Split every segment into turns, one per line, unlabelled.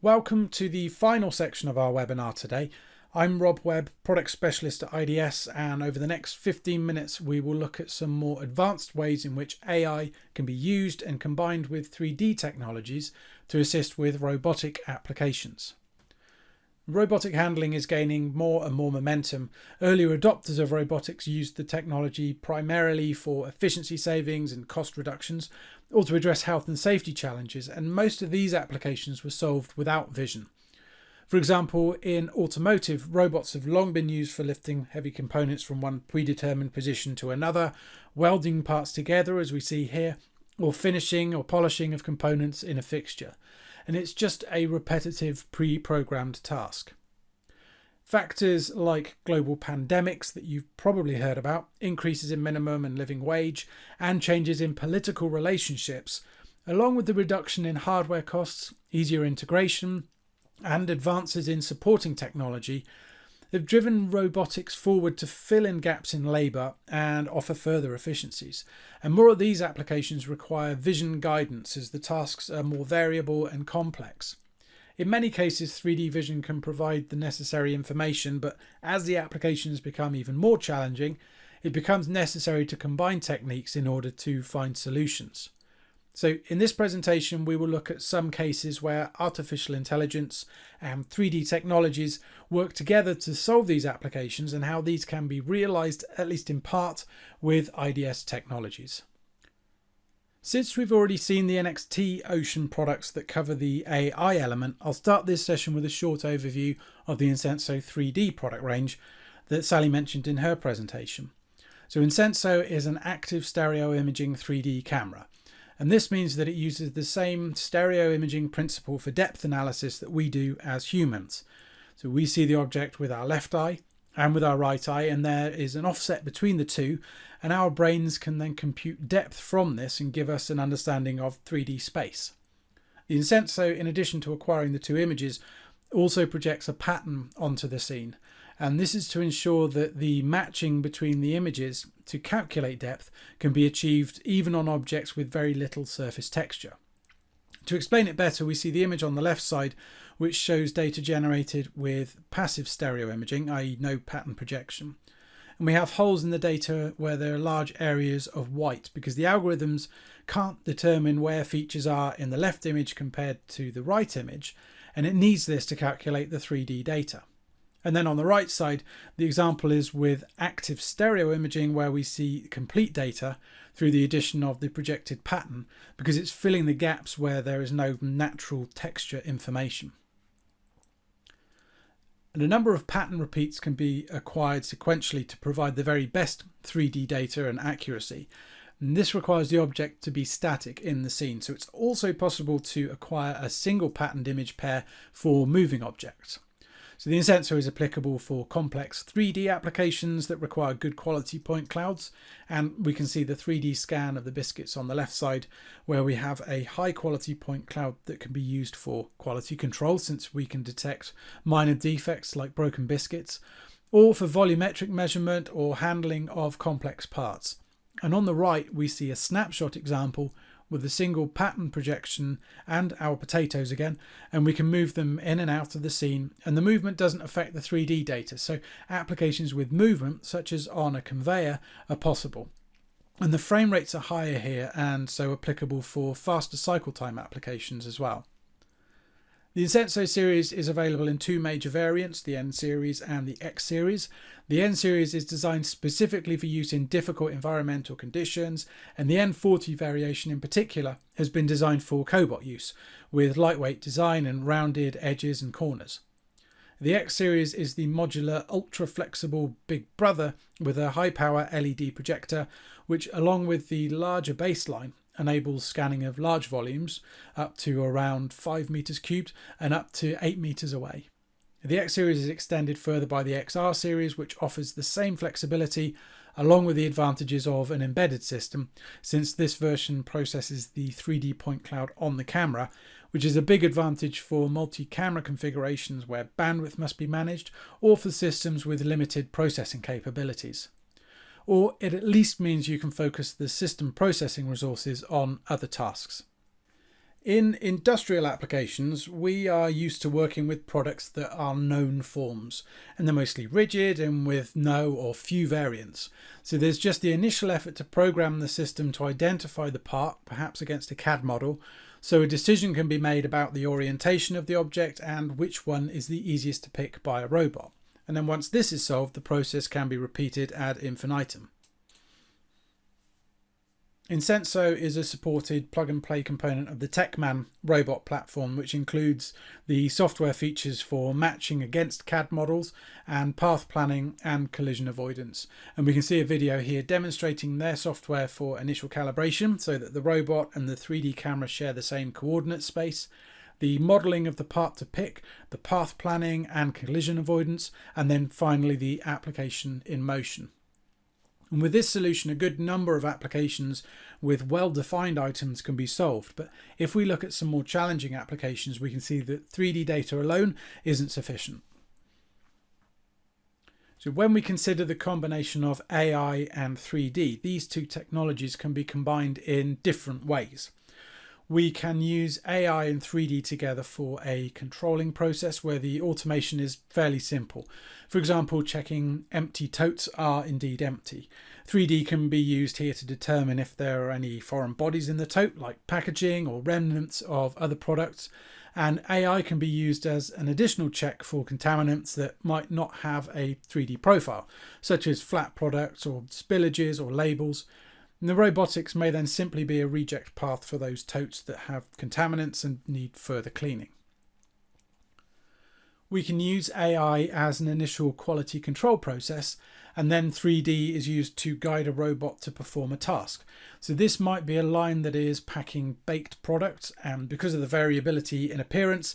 Welcome to the final section of our webinar today. I'm Rob Webb, Product Specialist at IDS, and over the next 15 minutes we will look at some more advanced ways in which AI can be used and combined with 3D technologies to assist with robotic applications. Robotic handling is gaining more and more momentum. Earlier adopters of robotics used the technology primarily for efficiency savings and cost reductions, or to address health and safety challenges, and most of these applications were solved without vision. For example, in automotive, robots have long been used for lifting heavy components from one predetermined position to another, welding parts together as we see here, or finishing or polishing of components in a fixture. And it's just a repetitive pre-programmed task. Factors like global pandemics that you've probably heard about, increases in minimum and living wage, and changes in political relationships, along with the reduction in hardware costs, easier integration, and advances in supporting technology, have driven robotics forward to fill in gaps in labour and offer further efficiencies. And more of these applications require vision guidance as the tasks are more variable and complex. In many cases, 3D vision can provide the necessary information, but as the applications become even more challenging, it becomes necessary to combine techniques in order to find solutions. So in this presentation, we will look at some cases where artificial intelligence and 3D technologies work together to solve these applications and how these can be realized, at least in part, with IDS technologies. Since we've already seen the NXT Ocean products that cover the AI element, I'll start this session with a short overview of the Incenso 3D product range that Sally mentioned in her presentation. So Incenso is an active stereo imaging 3D camera. And this means that it uses the same stereo imaging principle for depth analysis that we do as humans. So we see the object with our left eye and with our right eye, and there is an offset between the two, and our brains can then compute depth from this and give us an understanding of 3D space. The Incenso, in addition to acquiring the two images, also projects a pattern onto the scene. And this is to ensure that the matching between the images to calculate depth can be achieved even on objects with very little surface texture. To explain it better, we see the image on the left side, which shows data generated with passive stereo imaging, i.e. no pattern projection. And we have holes in the data where there are large areas of white because the algorithms can't determine where features are in the left image compared to the right image, and it needs this to calculate the 3D data. And then on the right side, the example is with active stereo imaging where we see complete data through the addition of the projected pattern because it's filling the gaps where there is no natural texture information. And a number of pattern repeats can be acquired sequentially to provide the very best 3D data and accuracy. And this requires the object to be static in the scene. So it's also possible to acquire a single patterned image pair for moving objects. So the Incenso is applicable for complex 3D applications that require good quality point clouds, and we can see the 3D scan of the biscuits on the left side where we have a high quality point cloud that can be used for quality control since we can detect minor defects like broken biscuits, or for volumetric measurement or handling of complex parts. And on the right we see a snapshot example with a single pattern projection and our potatoes again, and we can move them in and out of the scene, and the movement doesn't affect the 3D data, so applications with movement such as on a conveyor are possible. And the frame rates are higher here and so applicable for faster cycle time applications as well. The Incenso series is available in two major variants, the N series and the X series. The N series is designed specifically for use in difficult environmental conditions, and the N40 variation in particular has been designed for cobot use, with lightweight design and rounded edges and corners. The X series is the modular, ultra-flexible big brother with a high-power LED projector, which along with the larger baseline enables scanning of large volumes up to around 5 meters cubed and up to 8 meters away. The X series is extended further by the XR series, which offers the same flexibility along with the advantages of an embedded system, since this version processes the 3D point cloud on the camera, which is a big advantage for multi-camera configurations where bandwidth must be managed, or for systems with limited processing capabilities. Or it at least means you can focus the system processing resources on other tasks. In industrial applications, we are used to working with products that are known forms, and they're mostly rigid and with no or few variants. So there's just the initial effort to program the system to identify the part, perhaps against a CAD model, so a decision can be made about the orientation of the object and which one is the easiest to pick by a robot. And then once this is solved, the process can be repeated ad infinitum. Incenso is a supported plug-and-play component of the TechMan robot platform, which includes the software features for matching against CAD models and path planning and collision avoidance. And we can see a video here demonstrating their software for initial calibration so that the robot and the 3D camera share the same coordinate space, the modelling of the part to pick, the path planning and collision avoidance, and then finally the application in motion. And with this solution, a good number of applications with well-defined items can be solved. But if we look at some more challenging applications, we can see that 3D data alone isn't sufficient. So when we consider the combination of AI and 3D, these two technologies can be combined in different ways. We can use AI and 3D together for a controlling process where the automation is fairly simple. For example, checking empty totes are indeed empty. 3D can be used here to determine if there are any foreign bodies in the tote, like packaging or remnants of other products. And AI can be used as an additional check for contaminants that might not have a 3D profile, such as flat products or spillages or labels. And the robotics may then simply be a reject path for those totes that have contaminants and need further cleaning. We can use AI as an initial quality control process, and then 3D is used to guide a robot to perform a task. So this might be a line that is packing baked products, and because of the variability in appearance,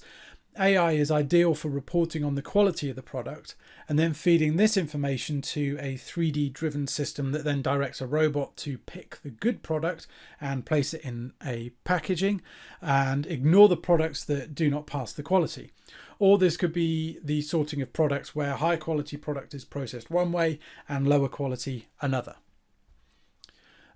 AI is ideal for reporting on the quality of the product and then feeding this information to a 3D driven system that then directs a robot to pick the good product and place it in a packaging and ignore the products that do not pass the quality. Or this could be the sorting of products where high quality product is processed one way and lower quality another.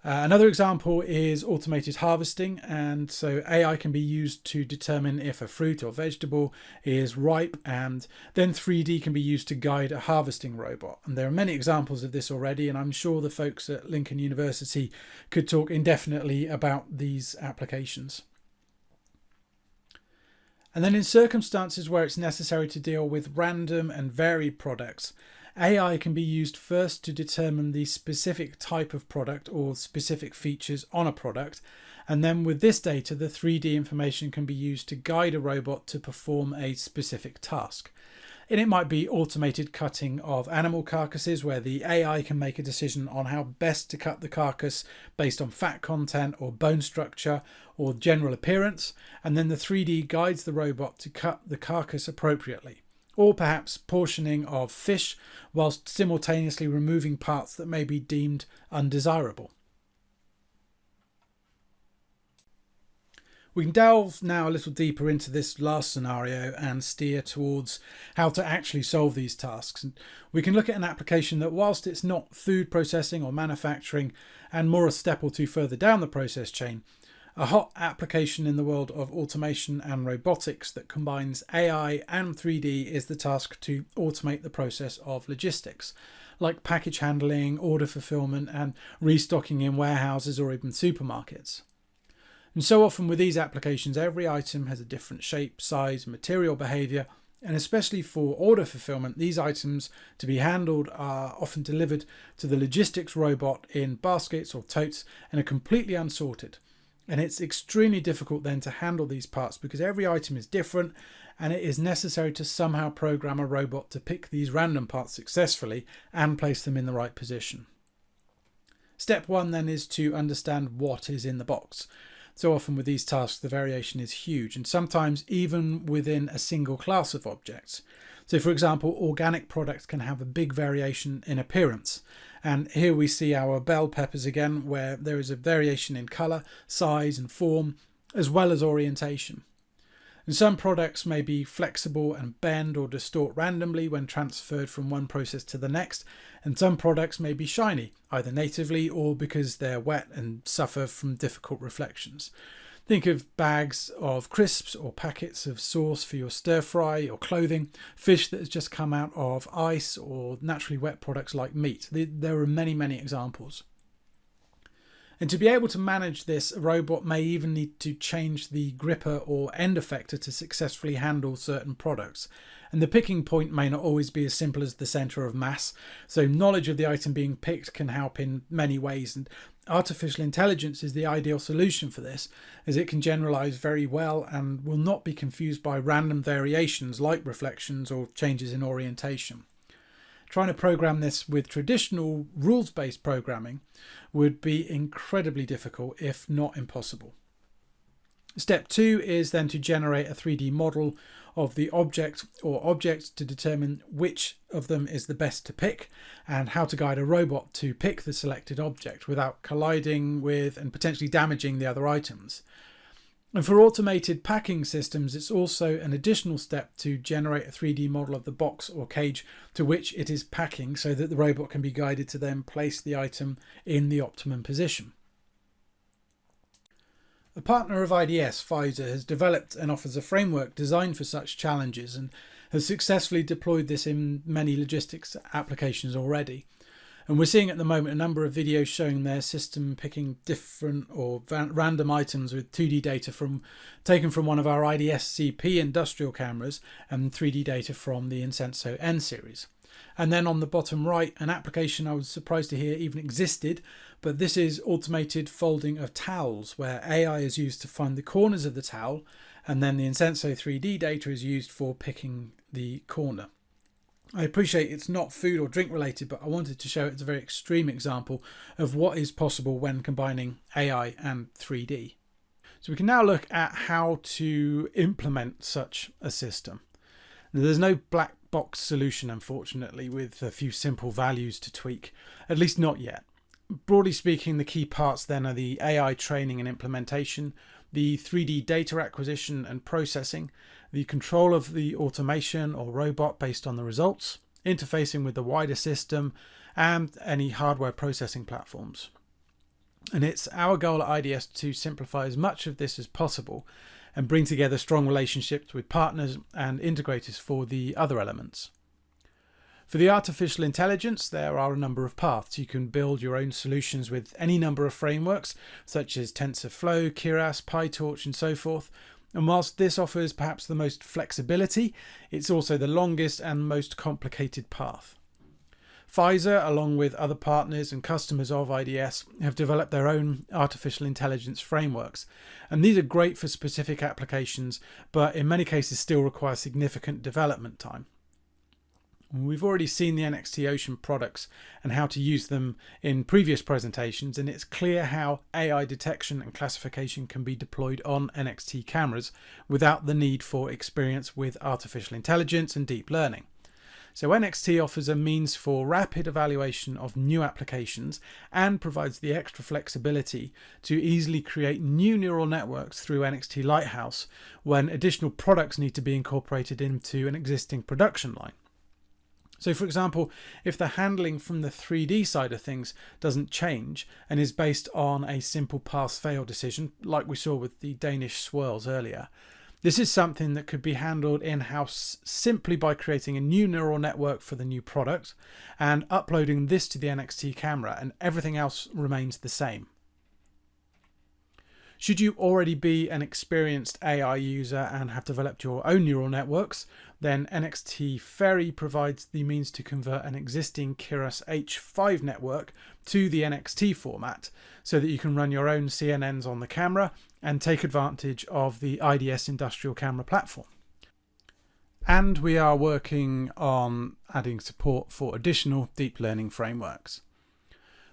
Another example is automated harvesting, and so AI can be used to determine if a fruit or vegetable is ripe, and then 3D can be used to guide a harvesting robot. And there are many examples of this already, and I'm sure the folks at Lincoln University could talk indefinitely about these applications. And then in circumstances where it's necessary to deal with random and varied products, AI can be used first to determine the specific type of product or specific features on a product, and then with this data the 3D information can be used to guide a robot to perform a specific task. And it might be automated cutting of animal carcasses where the AI can make a decision on how best to cut the carcass based on fat content or bone structure or general appearance, and then the 3D guides the robot to cut the carcass appropriately. Or perhaps portioning of fish whilst simultaneously removing parts that may be deemed undesirable. We can delve now a little deeper into this last scenario and steer towards how to actually solve these tasks. And we can look at an application that, whilst it's not food processing or manufacturing and more a step or two further down the process chain, a hot application in the world of automation and robotics that combines AI and 3D is the task to automate the process of logistics, like package handling, order fulfillment, and restocking in warehouses or even supermarkets. And so often with these applications, every item has a different shape, size, material behavior, and especially for order fulfillment, these items to be handled are often delivered to the logistics robot in baskets or totes and are completely unsorted. And it's extremely difficult then to handle these parts because every item is different, and it is necessary to somehow program a robot to pick these random parts successfully and place them in the right position. Step one then is to understand what is in the box. So often with these tasks the variation is huge, and sometimes even within a single class of objects. So for example, organic products can have a big variation in appearance. And here we see our bell peppers again, where there is a variation in colour, size and form, as well as orientation. And some products may be flexible and bend or distort randomly when transferred from one process to the next, and some products may be shiny, either natively or because they're wet and suffer from difficult reflections. Think of bags of crisps or packets of sauce for your stir fry or clothing, fish that has just come out of ice, or naturally wet products like meat. There are many, many examples. And to be able to manage this, a robot may even need to change the gripper or end effector to successfully handle certain products. And the picking point may not always be as simple as the centre of mass, so knowledge of the item being picked can help in many ways. And artificial intelligence is the ideal solution for this, as it can generalise very well and will not be confused by random variations like reflections or changes in orientation. Trying to program this with traditional rules-based programming would be incredibly difficult, if not impossible. Step 2 is then to generate a 3D model of the object or objects to determine which of them is the best to pick and how to guide a robot to pick the selected object without colliding with and potentially damaging the other items. And for automated packing systems, it's also an additional step to generate a 3D model of the box or cage to which it is packing, so that the robot can be guided to then place the item in the optimum position. A partner of IDS, Pfizer, has developed and offers a framework designed for such challenges and has successfully deployed this in many logistics applications already. And we're seeing at the moment a number of videos showing their system picking different or random items with 2D data taken from one of our IDS-CP industrial cameras and 3D data from the Incenso N series. And then on the bottom right, an application I was surprised to hear even existed, but this is automated folding of towels, where AI is used to find the corners of the towel, and then the Incenso 3D data is used for picking the corner. I appreciate it's not food or drink related, but I wanted to show it's a very extreme example of what is possible when combining AI and 3D. So we can now look at how to implement such a system. Now, there's no black box solution, unfortunately, with a few simple values to tweak, at least not yet. Broadly speaking, the key parts then are the AI training and implementation, the 3D data acquisition and processing, the control of the automation or robot based on the results, interfacing with the wider system, and any hardware processing platforms. And it's our goal at IDS to simplify as much of this as possible and bring together strong relationships with partners and integrators for the other elements. For the artificial intelligence, there are a number of paths. You can build your own solutions with any number of frameworks, such as TensorFlow, Keras, PyTorch, and so forth. And whilst this offers perhaps the most flexibility, it's also the longest and most complicated path. Pfizer, along with other partners and customers of IDS, have developed their own artificial intelligence frameworks. And these are great for specific applications, but in many cases still require significant development time. We've already seen the NXT Ocean products and how to use them in previous presentations, and it's clear how AI detection and classification can be deployed on NXT cameras without the need for experience with artificial intelligence and deep learning. So NXT offers a means for rapid evaluation of new applications and provides the extra flexibility to easily create new neural networks through NXT Lighthouse when additional products need to be incorporated into an existing production line. So for example, if the handling from the 3D side of things doesn't change and is based on a simple pass-fail decision, like we saw with the Danish swirls earlier, this is something that could be handled in-house simply by creating a new neural network for the new product and uploading this to the NXT camera, and everything else remains the same. Should you already be an experienced AI user and have developed your own neural networks, then NXT Ferry provides the means to convert an existing Keras H5 network to the NXT format so that you can run your own CNNs on the camera and take advantage of the IDS industrial camera platform. And we are working on adding support for additional deep learning frameworks.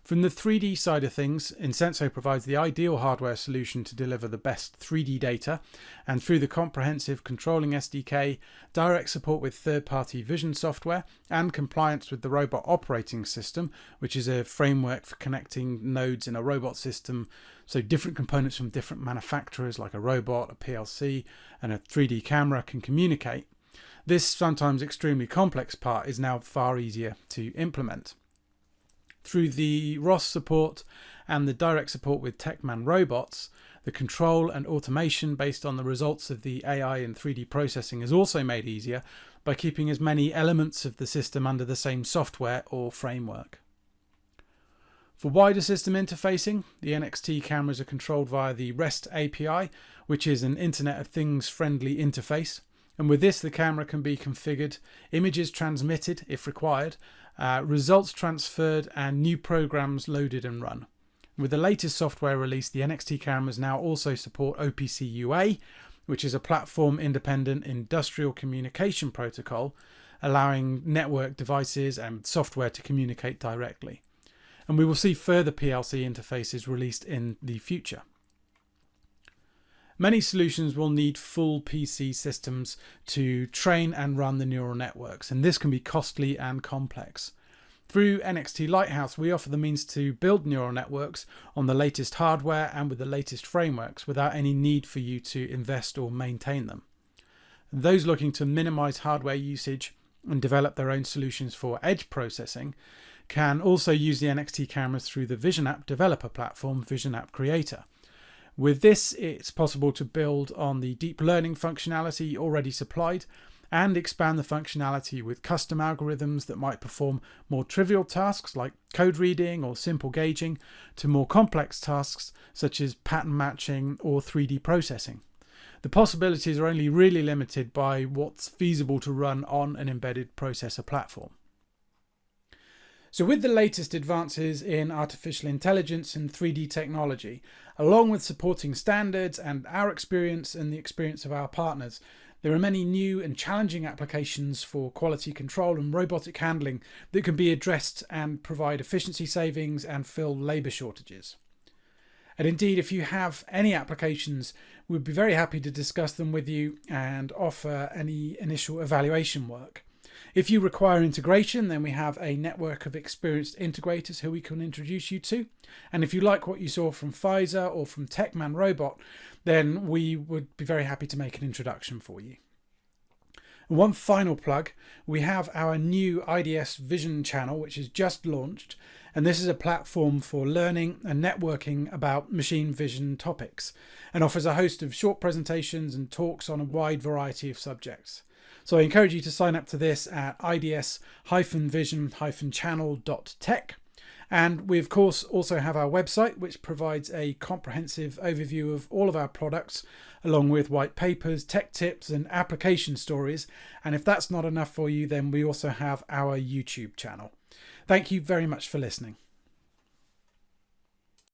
From the 3D side of things, Incenso provides the ideal hardware solution to deliver the best 3D data, and through the comprehensive controlling SDK, direct support with third-party vision software, and compliance with the robot operating system, which is a framework for connecting nodes in a robot system, so different components from different manufacturers like a robot, a PLC, and a 3D camera can communicate. This sometimes extremely complex part is now far easier to implement. Through the ROS support and the direct support with TechMan robots, The control and automation based on the results of the AI and 3D processing is also made easier by keeping as many elements of the system under the same software or framework. For wider system interfacing, the NXT cameras are controlled via the REST API, which is an Internet of Things friendly interface. And with this, the camera can be configured, images transmitted if required, results transferred, and new programs loaded and run. With the latest software release, the NXT cameras now also support OPC UA, which is a platform-independent industrial communication protocol, allowing network devices and software to communicate directly. And we will see further PLC interfaces released in the future. Many solutions will need full PC systems to train and run the neural networks, and this can be costly and complex. Through NXT Lighthouse, we offer the means to build neural networks on the latest hardware and with the latest frameworks without any need for you to invest or maintain them. Those looking to minimize hardware usage and develop their own solutions for edge processing can also use the NXT cameras through the Vision App developer platform, Vision App Creator. With this, it's possible to build on the deep learning functionality already supplied and expand the functionality with custom algorithms that might perform more trivial tasks like code reading or simple gauging to more complex tasks such as pattern matching or 3D processing. The possibilities are only really limited by what's feasible to run on an embedded processor platform. So with the latest advances in artificial intelligence and 3D technology, along with supporting standards and our experience and the experience of our partners, there are many new and challenging applications for quality control and robotic handling that can be addressed and provide efficiency savings and fill labour shortages. And indeed, if you have any applications, we'd be very happy to discuss them with you and offer any initial evaluation work. If you require integration, then we have a network of experienced integrators who we can introduce you to. And if you like what you saw from Pfizer or from Techman Robot, then we would be very happy to make an introduction for you. And one final plug, we have our new IDS Vision channel, which is just launched. And this is a platform for learning and networking about machine vision topics and offers a host of short presentations and talks on a wide variety of subjects. So I encourage you to sign up to this at ids-vision-channel.tech. And we, of course, also have our website, which provides a comprehensive overview of all of our products, along with white papers, tech tips, and application stories. And if that's not enough for you, then we also have our YouTube channel. Thank you very much for listening.